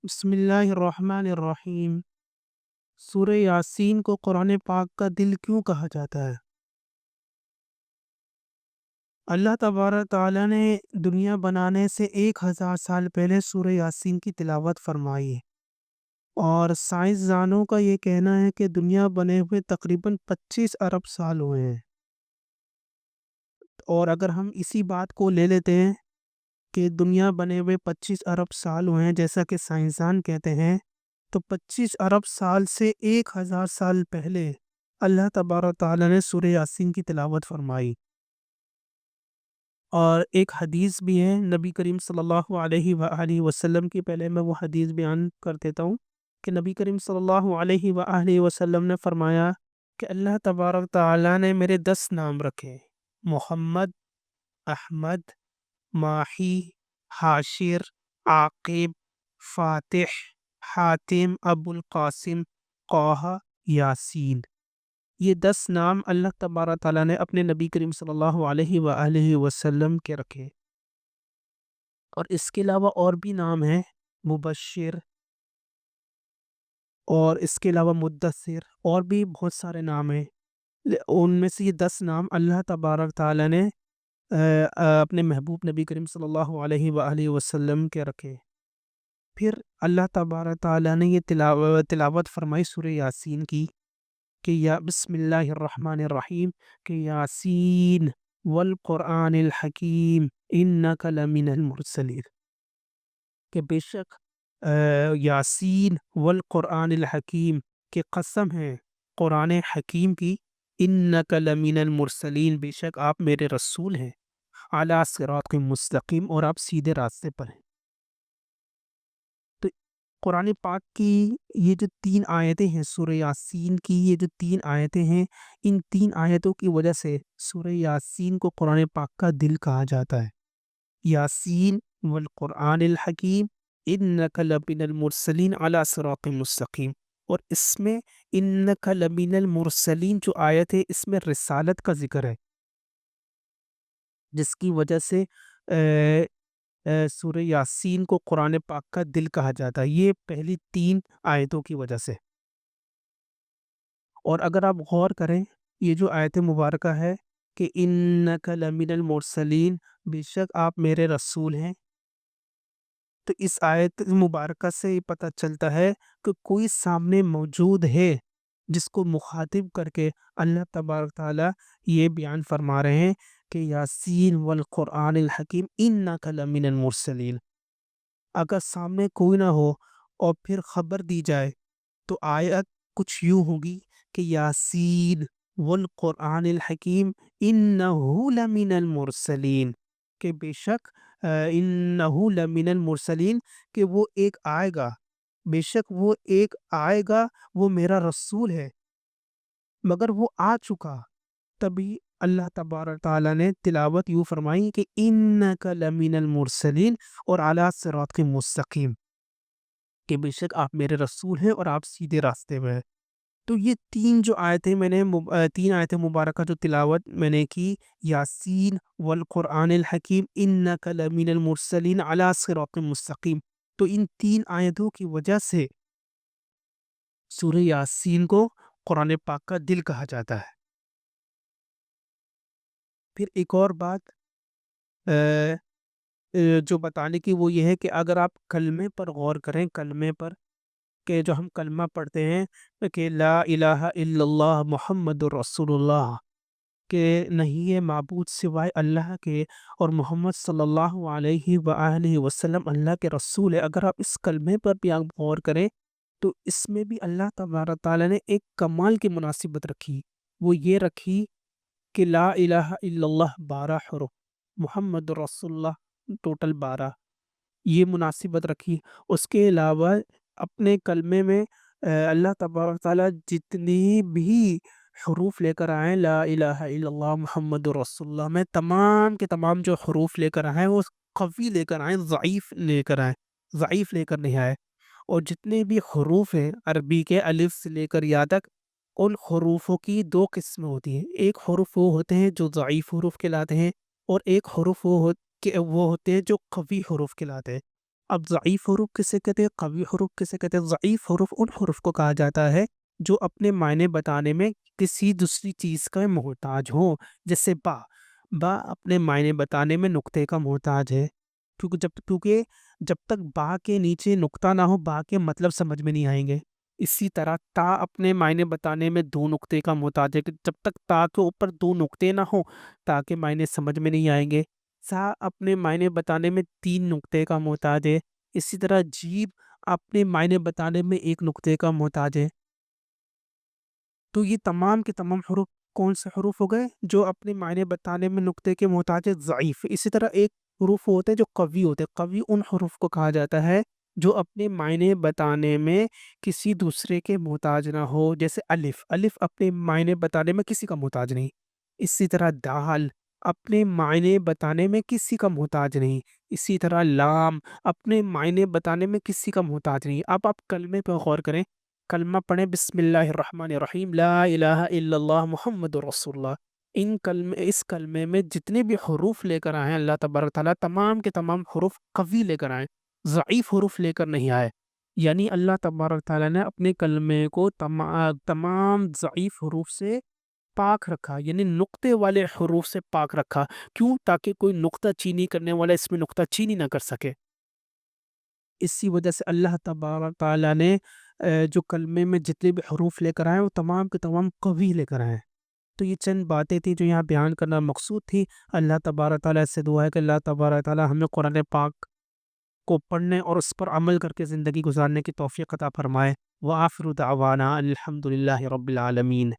بسم اللہ الرحمن الرحیم۔ سورہ یاسین کو قرآن پاک کا دل کیوں کہا جاتا ہے؟ اللہ تبارک تعالیٰ نے دنیا بنانے سے 1000 سال پہلے سورہ یاسین کی تلاوت فرمائی ہے، اور سائنسدانوں کا یہ کہنا ہے کہ دنیا بنے ہوئے تقریباً 25 ارب سال ہوئے ہیں۔ اور اگر ہم اسی بات کو لے لیتے ہیں کہ دنیا بنے ہوئے 25 ارب سال ہوئے ہیں جیسا کہ سائنسدان کہتے ہیں، تو 25 ارب سال سے 1000 سال پہلے اللہ تبارک تعالیٰ نے سورہ یاسین کی تلاوت فرمائی۔ اور ایک حدیث بھی ہے نبی کریم صلی اللہ علیہ وآلہ وسلم کی، پہلے میں وہ حدیث بیان کر دیتا ہوں کہ نبی کریم صلی اللہ علیہ وآلہ وسلم نے فرمایا کہ اللہ تبارک تعالیٰ نے میرے 10 نام رکھے: محمد، احمد، ماہی، حاشر، عاقب، فاتح، حاتم، ابو القاسم، قاہا، یاسین۔ یہ 10 نام اللہ تبارک تعالیٰ نے اپنے نبی کریم صلی اللہ علیہ وآلہ وسلم کے رکھے، اور اس کے علاوہ اور بھی نام ہیں: مبشر، اور اس کے علاوہ مدثر، اور بھی بہت سارے نام ہیں۔ ان میں سے یہ 10 نام اللہ تبارک تعالیٰ نے اپنے محبوب نبی کریم صلی اللہ علیہ وآلہ وسلم کے رکھے۔ پھر اللہ تبارک تعالیٰ نے یہ تلاوت فرمائی سورہ یاسین کی کہ یا بسم اللہ الرحمن الرحیم، کہ یاسین والقرآن الحکیم انک لمن المرسلین، کہ بے شک یاسین والقرآن الحکیم، کہ قسم ہے قرآن حکیم کی، انک لمن المرسلین، بے شک آپ میرے رسول ہیں، علی صراط مستقیم، اور آپ سیدھے راستے پر ہیں۔ تو قرآن پاک کی یہ جو 3 آیتیں ہیں، سورہ یاسین کی یہ جو 3 آیتیں ہیں، ان 3 آیتوں کی وجہ سے سورہ یاسین کو قرآن پاک کا دل کہا جاتا ہے۔ یاسین والقرآن الحکیم انک لمن المرسلین علی صراط مستقیم، اور اس میں انک لمن المرسلین جو آیت ہے، اس میں رسالت کا ذکر ہے، جس کی وجہ سے سورہ یاسین کو قرآن پاک کا دل کہا جاتا ہے، یہ پہلی 3 آیتوں کی وجہ سے۔ اور اگر آپ غور کریں، یہ جو آیت مبارکہ ہے کہ انک لمن المرسلین، بے شک آپ میرے رسول ہیں، تو اس آیت مبارکہ سے یہ پتہ چلتا ہے کہ کوئی سامنے موجود ہے جس کو مخاطب کر کے اللہ تبارک تعالیٰ یہ بیان فرما رہے ہیں کہ یاسین والقرآن الحکیم انک لمن المرسلین۔ اگر سامنے کوئی نہ ہو اور پھر خبر دی جائے تو آیت کچھ یوں ہوگی کہ یاسین والقرآن الحکیم انہ لمن المرسلین، کہ بے شک انہ لمن المرسلین، کہ وہ ایک آئے گا، بے شک وہ ایک آئے گا، وہ میرا رسول ہے، مگر وہ آ چکا۔ تبھی اللہ تبارک تعالیٰ نے تلاوت یوں فرمائی کہ انک لمن المرسلین اور علی صراط مستقیم، کہ بے شک آپ میرے رسول ہیں اور آپ سیدھے راستے میں ہیں۔ تو یہ 3 جو آیتیں میں نے 3 آیتیں مبارکہ جو تلاوت میں نے کی، یاسین والقرآن الحکیم انک لمن المرسلین علی صراط مستقیم، تو ان 3 آیتوں کی وجہ سے سورہ یاسین کو قرآن پاک کا دل کہا جاتا ہے۔ پھر ایک اور بات جو بتانے کی وہ یہ ہے کہ اگر آپ کلمے پر غور کریں، کلمے پر، کہ جو ہم کلمہ پڑھتے ہیں کہ لا الہ الا اللہ محمد الرسول اللہ، کہ نہیں ہے معبود سوائے اللہ کے، اور محمد صلی اللہ علیہ وآلہ وسلم اللہ کے رسول ہے، اگر آپ اس کلمے پر بھی آپ غور کریں تو اس میں بھی اللہ تبارک تعالیٰ نے ایک کمال کی مناسبت رکھی۔ وہ یہ رکھی کہ لا الہ الا اللہ 12 حروف، محمد رسول اللہ ٹوٹل 12، یہ مناسبت رکھی۔ اس کے علاوہ اپنے کلمے میں اللہ تبارک تعالیٰ جتنی بھی حروف لے کر آئیں لا الہ الا اللہ محمد رسول اللہ میں، تمام کے تمام جو حروف لے کر آئیں وہ قوی لے کر آئیں، ضعیف لے کر آئیں، ضعیف لے کر نہیں آئے۔ اور جتنے بھی حروف ہیں عربی کے الف سے لے کر یا تک، ان حروفوں کی 2 قسمیں ہوتی ہیں، ایک حروف وہ ہوتے ہیں جو ضعیف حروف کہلاتے ہیں، اور ایک حروف وہ ہوتے ہیں جو قوی حروف کہلاتے ہیں۔ اب ضعیف حروف کسے کہتے ہیں، قوی حروف کسے کہتے ہیں؟ ضعیف حروف ان حروف کو کہا جاتا ہے جو اپنے معنی بتانے میں کسی دوسری چیز کا محتاج ہو، جیسے با۔ با اپنے معنی بتانے میں نقطے کا محتاج ہے، کیونکہ جب تک با کے نیچے نقطہ نہ ہو با کے مطلب سمجھ میں نہیں آئیں گے۔ اسی طرح تا اپنے معنی بتانے میں دو نقطے کا محتاج ہے، کہ جب تک تا کے اوپر دو نقطے نہ ہو تا کے معنی سمجھ میں نہیں آئیں گے۔ سا اپنے معنی بتانے میں تین نقطے کا محتاج ہے۔ اسی طرح جیب اپنے معنی بتانے میں ایک نقطے کا محتاج ہے۔ تو یہ تمام کے تمام حروف کون سے حروف ہو گئے جو اپنے معنی بتانے میں نقطے کے محتاج ہے، ضعیف۔ اسی طرح ایک حروف ہوتے ہیں جو قوی ہوتے ہیں، قوی ان حروف کو کہا جاتا ہے جو اپنے معنی بتانے میں کسی دوسرے کے محتاج نہ ہو، جیسے الف۔ الف اپنے معنی بتانے میں کسی کا محتاج نہیں۔ اسی طرح دال اپنے معنی بتانے میں کسی کا محتاج نہیں۔ اسی طرح لام اپنے معنی بتانے میں کسی کا محتاج نہیں۔ اب آپ کلمے پہ غور کریں، کلمہ پڑھیں، بسم اللہ الرحمن الرحیم، لا الہ الا اللہ محمد رسول اللہ۔ اس کلمے میں جتنے بھی حروف لے کر آئے ہیں اللہ تبارک تعالیٰ، تمام کے تمام حروف قوی لے کر آئے، ضعیف حروف لے کر نہیں آئے۔ یعنی اللہ تبارک تعالیٰ نے اپنے کلمے کو تمام ضعیف حروف سے پاک رکھا، یعنی نقطے والے حروف سے پاک رکھا۔ کیوں؟ تاکہ کوئی نقطہ چینی کرنے والا اس میں نقطہ چینی نہ کر سکے۔ اسی وجہ سے اللہ تبارک تعالیٰ نے جو کلمے میں جتنے بھی حروف لے کر آئے وہ تمام کے تمام قوی لے کر آئے۔ تو یہ چند باتیں تھیں جو یہاں بیان کرنا مقصود تھی۔ اللہ تبارک تعالیٰ سے دعا ہے کہ اللہ تبارک تعالیٰ ہمیں قرآن پاک کو پڑھنے اور اس پر عمل کر کے زندگی گزارنے کی توفیق عطا فرمائے۔ وآخر دعوانا الحمد للہ رب العالمین۔